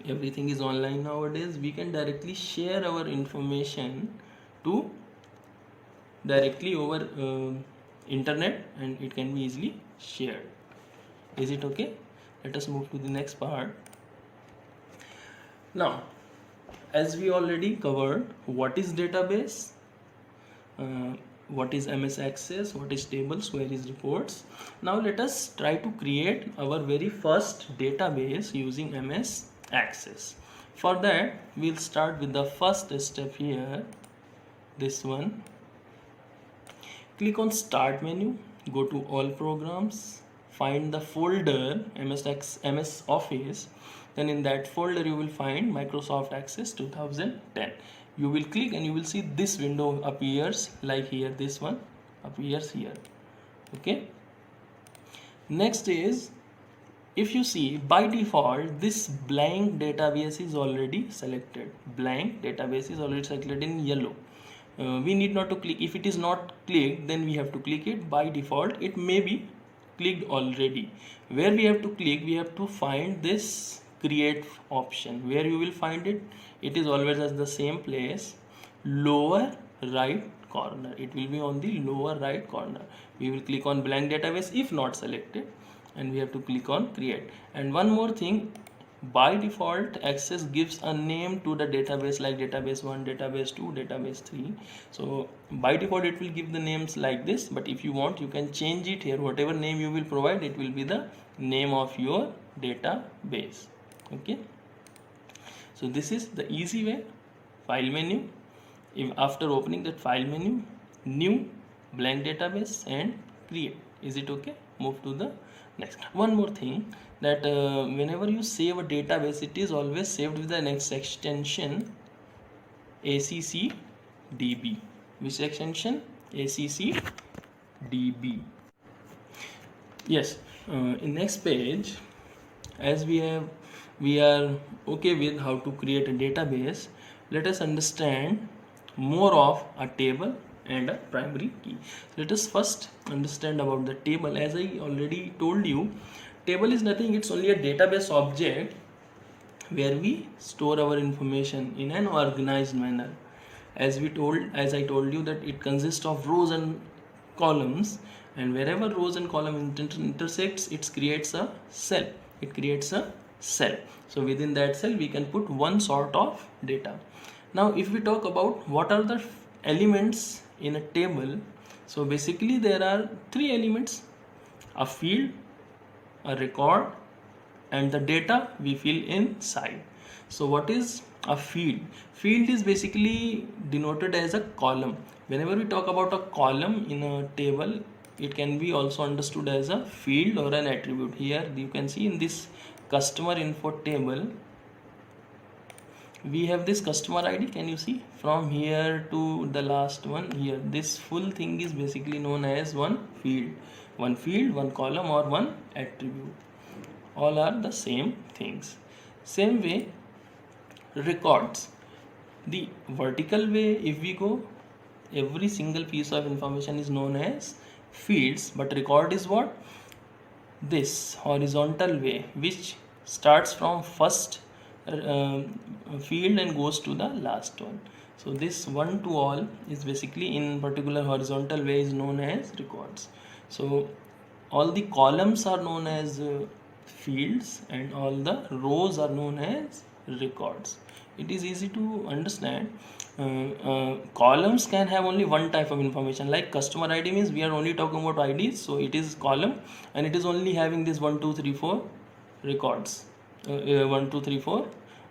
everything is online nowadays, we can directly share our information to directly over internet, and it can be easily shared. Is it okay? Let us move to the next part. Now, as we already covered what is database, what is MS Access, what is tables, where is reports. Now let us try to create our very first database using MS Access. For that, we'll start with the first step here, this one. Click on Start menu, go to All Programs, find the folder MS Office. Then in that folder you will find Microsoft Access 2010. You will click and you will see this window appears, like here, this one appears here. Okay. Next is, if you see, by default this blank database is already selected. Blank database is already selected in yellow. We need not to click. If it is not clicked, then we have to click it. By default it may be clicked already. Where we have to click, we have to find this create option. Where you will find it, it is always at the same place, lower right corner. It will be on the lower right corner. We will click on blank database if not selected, and we have to click on create. And one more thing, by default Access gives a name to the database, like database 1, database 2, database 3. So by default it will give the names like this, but if you want you can change it here. Whatever name you will provide, it will be the name of your database. Okay, so this is the easy way. File menu, after opening that file menu, new, blank database, and create. Is it okay? Move to the next. One more thing, that whenever you save a database, it is always saved with the next extension ACCDB. Which extension? ACCDB. Yes. In next page, as we are okay with how to create a database, let us understand more of a table and a primary key. Let us first understand about the table. As I already told you, table is nothing, it's only a database object where we store our information in an organized manner. As I told you that it consists of rows and columns, and wherever rows and columns intersects, it creates a cell. So within that cell we can put one sort of data. Now if we talk about what are the elements in a table, so basically there are three elements: a field, a record, and the data we fill inside. So what is a field? Field is basically denoted as a column. Whenever we talk about a column in a table, it can be also understood as a field or an attribute. Here you can see in this customer info table, we have this customer ID. Can you see from here to the last one here? This full thing is basically known as one field, one column, or one attribute. All are the same things. Same way, records. The vertical way, if we go, every single piece of information is known as fields, but record is what? This horizontal way, which starts from first field and goes to the last one. So this one to all is basically in particular horizontal way is known as records. So all the columns are known as fields, and all the rows are known as records. It is easy to understand. Columns can have only one type of information, like customer ID means we are only talking about IDs, so it is column, and it is only having this 1 2 3 4 records, 1 2 3 4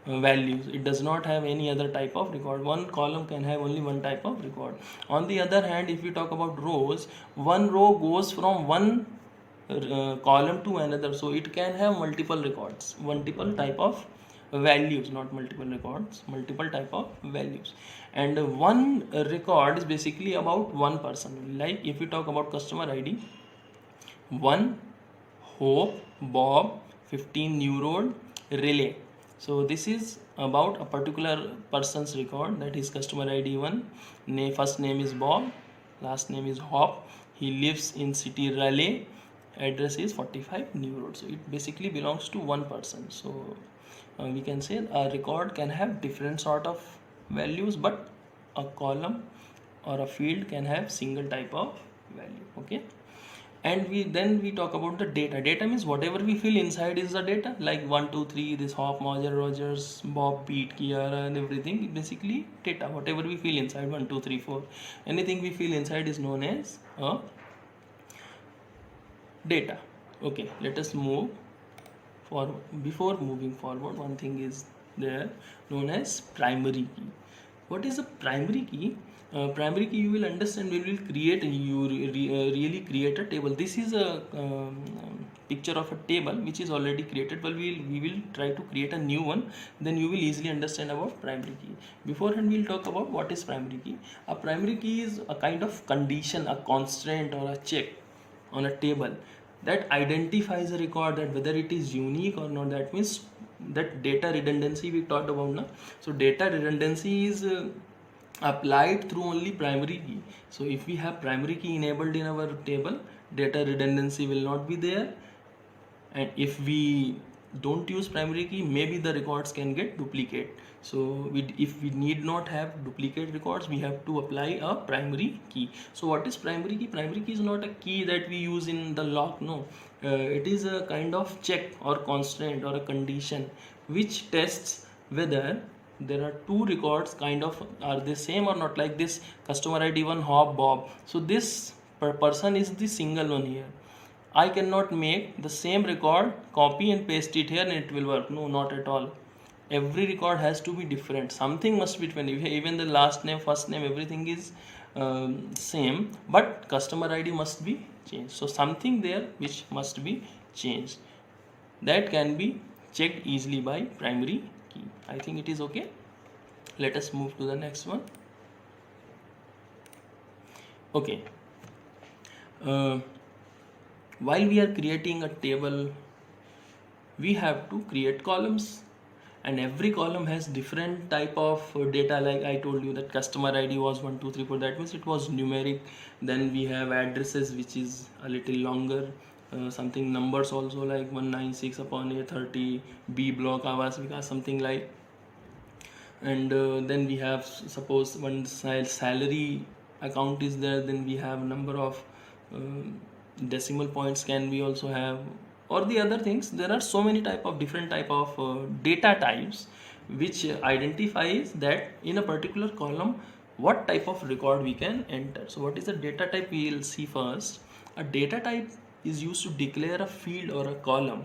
values. It does not have any other type of record. One column can have only one type of record. On the other hand, if we talk about rows, one row goes from one column to another, so it can have multiple records, multiple type of values, not multiple records, multiple type of values. And one record is basically about one person. Like if we talk about customer ID, 1 Hope Bob 15 New Road Relay. So this is about a particular person's record, that is customer ID 1. First name is Bob, last name is Hop. He lives in city Raleigh, address is 45 New Road. So it basically belongs to one person. So we can say a record can have different sort of values, but a column or a field can have single type of value. Okay, and we talk about the data means whatever we fill inside is the data, like 1 2 3, this Hop, Moser, Rogers, Bob, Pete, Kiara, and everything, basically data. Whatever we fill inside, 1 2 3 4, anything we fill inside is known as a data. Okay, let us move for. Before moving forward, one thing is there known as primary key. What is a primary key? Primary key you will understand when we will create, really create a table. This is a picture of a table which is already created, but we will try to create a new one, then you will easily understand about primary key. Beforehand we will talk about what is primary key. A primary key is a kind of condition, a constraint, or a check on a table that identifies a record, that whether it is unique or not. That means that data redundancy we talked about now. So data redundancy is applied through only primary key. So if we have primary key enabled in our table, data redundancy will not be there, and if we don't use primary key, maybe the records can get duplicate. So if we need not have duplicate records, we have to apply a primary key. So what is primary key? Primary key is not a key that we use in the lock, no. It is a kind of check or constraint or a condition which tests whether there are two records kind of are the same or not, like this customer ID 1 Hop Bob. So this person is the single one here. I cannot make the same record, copy and paste it here and it will work. No, not at all. Every record has to be different. Something must be different. Even the last name, first name, everything is same, but customer ID must be changed. So something there which must be changed. That can be checked easily by primary key. I think it is okay. Let us move to the next one. Okay. While we are creating a table, we have to create columns, and every column has different type of data. Like I told you that customer ID was 1 2 3 4, that means it was numeric. Then we have addresses which is a little longer, something numbers also, like 196 upon A30, B block, Avas Vikas, something like. And then we have, suppose one salary account is there, then we have number of decimal points can we also have, or the other things. There are so many different type of data types which identifies that in a particular column what type of record we can enter. So what is the data type? We will see first. A data type is used to declare a field or a column.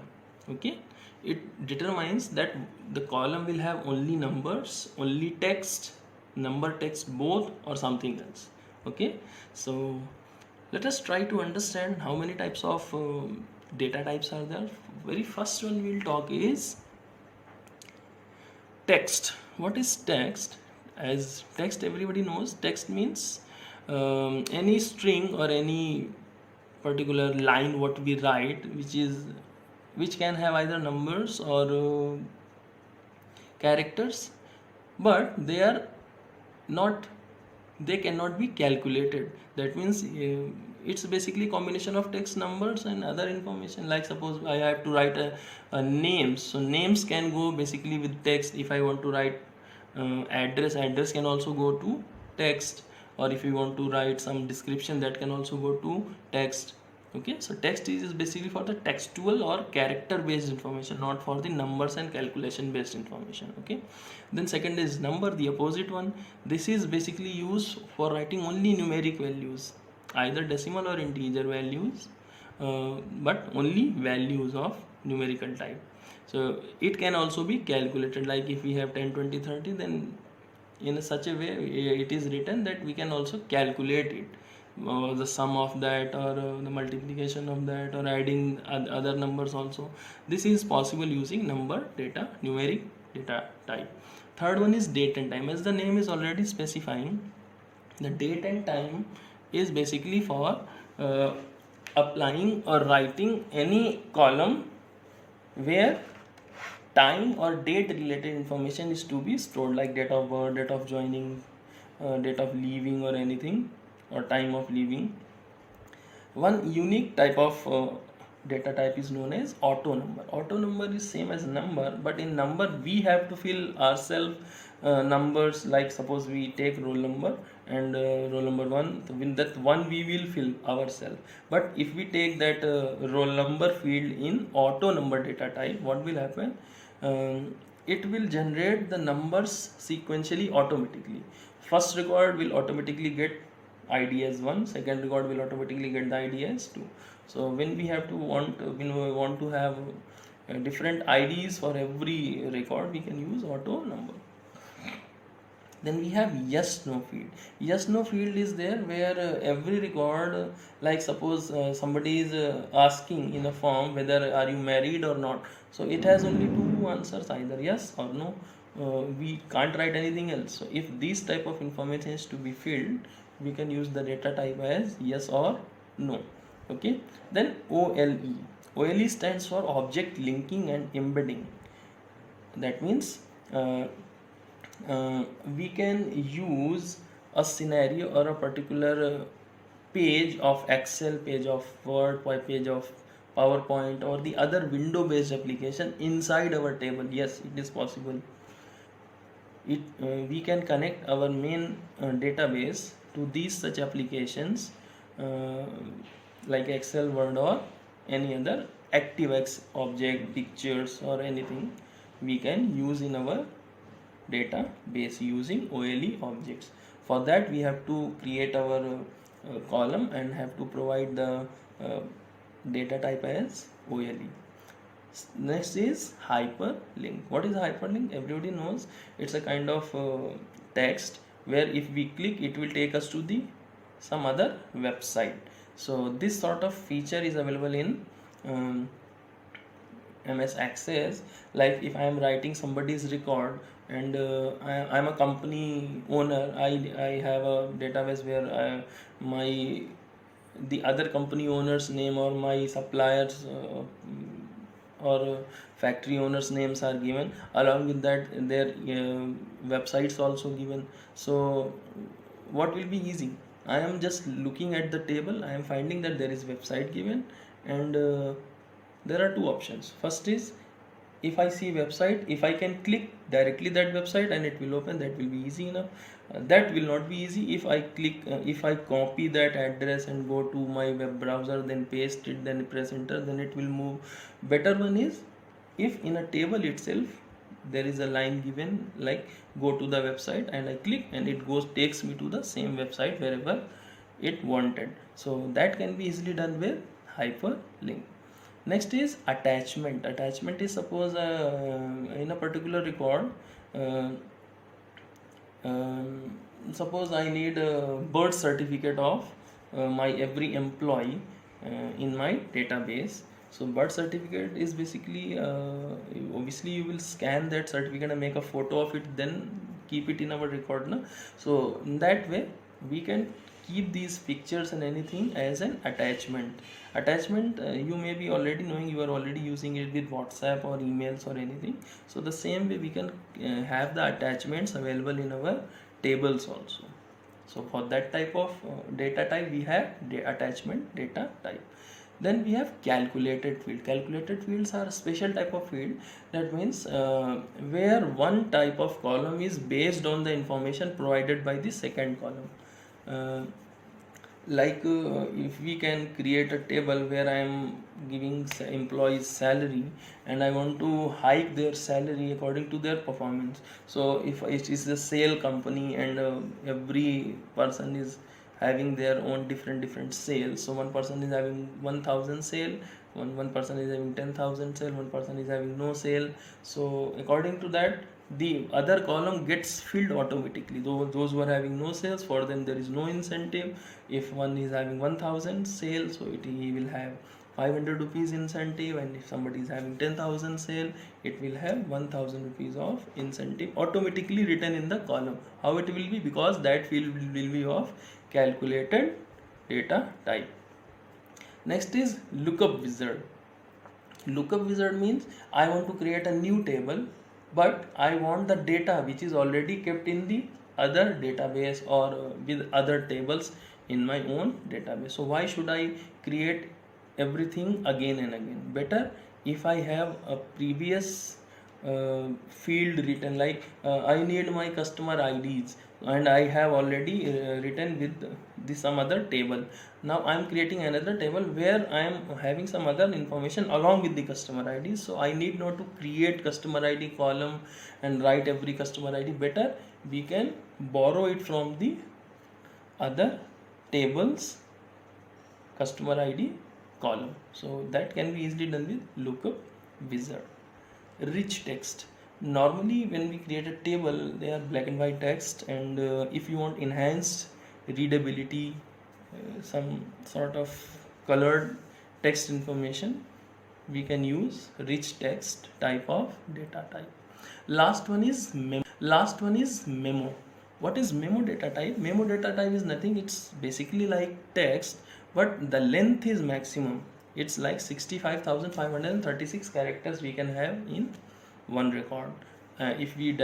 Okay, it determines that the column will have only numbers, only text, number, text both, or something else. Okay, so let us try to understand how many types of data types are there. Very first one we'll talk is text. What is text? As text, everybody knows text means any string or any particular line what we write, which can have either numbers or characters, but they cannot be calculated. That means it's basically combination of text, numbers, and other information. Like suppose I have to write a names, so names can go basically with text. If I want to write address can also go to text, or if you want to write some description, that can also go to text. Okay, so text is basically for the textual or character based information, not for the numbers and calculation based information. Okay, then second is number, the opposite one. This is basically used for writing only numeric values, either decimal or integer values, but only values of numerical type. So it can also be calculated, like if we have 10 20 30, then in such a way it is written that we can also calculate it, the sum of that, or the multiplication of that, or adding other numbers also. This is possible using number data, numeric data type. Third one is date and time. As the name is already specifying, the date and time is basically for applying or writing any column where time or date related information is to be stored, like date of birth, date of joining, date of leaving, or anything, or time of leaving. One unique type of data type is known as auto number. Auto number is same as number, but in number we have to fill ourselves numbers. Like suppose we take roll number and roll number 1, with that one we will fill ourselves. But if we take that roll number field in auto number data type, what will happen? It will generate the numbers sequentially automatically. First record will automatically get id as 1, second record will automatically get the id as 2. So when we want to have different ids for every record, we can use auto number. Then we have yes no field. Yes no field is there where every record, like suppose somebody is asking in a form whether are you married or not, so it has only two answers, either yes or no. We can't write anything else. So if these type of information is to be filled, we can use the data type as yes or no. Okay. Then OLE stands for object linking and embedding. That means we can use a scenario or a particular page of Excel, page of Word, or page of PowerPoint, or the other window based application inside our table. Yes, it is possible. We can connect our main database to these such applications like Excel, Word, or any other ActiveX object, pictures, or anything we can use in our database using OLE objects. For that we have to create our column and have to provide the data type as OLE. Next is hyperlink. What is hyperlink? Everybody knows it's a kind of text where if we click, it will take us to the some other website. So this sort of feature is available in MS Access. Like if I am writing somebody's record and I am a company owner, I have a database where the other company owner's name or my suppliers or factory owners names are given, along with that their websites also given. So what will be easy? I am just looking at the table, I am finding that there is website given, and there are two options. First is, if I see website, if I can click directly that website and it will open, that will be easy enough. That will not be easy if I click, if I copy that address and go to my web browser, then paste it, then press enter, then it will move. Better one is if in a table itself there is a line given like go to the website, and I click and it takes me to the same website wherever it wanted. So that can be easily done with hyperlink. Next is attachment. Attachment is, suppose in a particular record, suppose I need a birth certificate of my every employee in my database. So birth certificate is basically obviously you will scan that certificate and make a photo of it, then keep it in our record, no? So in that way we can keep these pictures and anything as an attachment. Attachment, you may be already knowing, you are already using it with WhatsApp or emails or anything. So the same way we can have the attachments available in our tables also. So for that type of data type we have attachment data type. Then we have calculated field. Calculated fields are a special type of field. That means where one type of column is based on the information provided by the second column. If we can create a table where I am giving employees salary and I want to hike their salary according to their performance. So if it is a sale company and every person is having their own different sales, so one person is having 1000 sale, one person is having 10,000 sale, one person is having no sale. So according to that the other column gets filled automatically. Those who are having no sales, for them there is no incentive. If one is having 1000 sales, so he will have 500 rupees incentive, and if somebody is having 10,000 sale, it will have 1000 rupees of incentive automatically written in the column. How it will be? Because that field will be of calculated data type. Next is lookup wizard. Lookup wizard means I want to create a new table, but I want the data which is already kept in the other database or with other tables in my own database. So why should I create everything again and again. Better if I have a previous field written, like I need my customer IDs, and I have already written with some other table. Now I am creating another table where I am having some other information along with the customer ID, so I need not to create customer ID column and write every customer ID. Better we can borrow it from the other tables customer ID column. So that can be easily done with lookup wizard. Rich text. Normally when we create a table, they are black and white text, and if you want enhanced readability, some sort of colored text information, we can use rich text type of data type. Last one is memo. What is memo data type? Memo data type is nothing, it's basically like text, but the length is maximum. It's like 65,536 characters we can have in one record. If we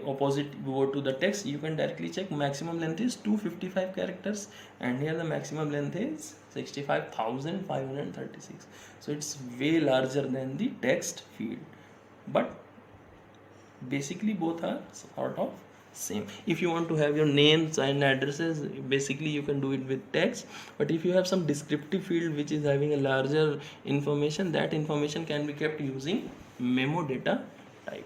opposite go to the text, you can directly check maximum length is 255 characters, and here the maximum length is 65,536. So it's way larger than the text field, but basically both are sort of same. If you want to have your names and addresses, basically you can do it with text, but if you have some descriptive field which is having a larger information, that information can be kept using memo data type.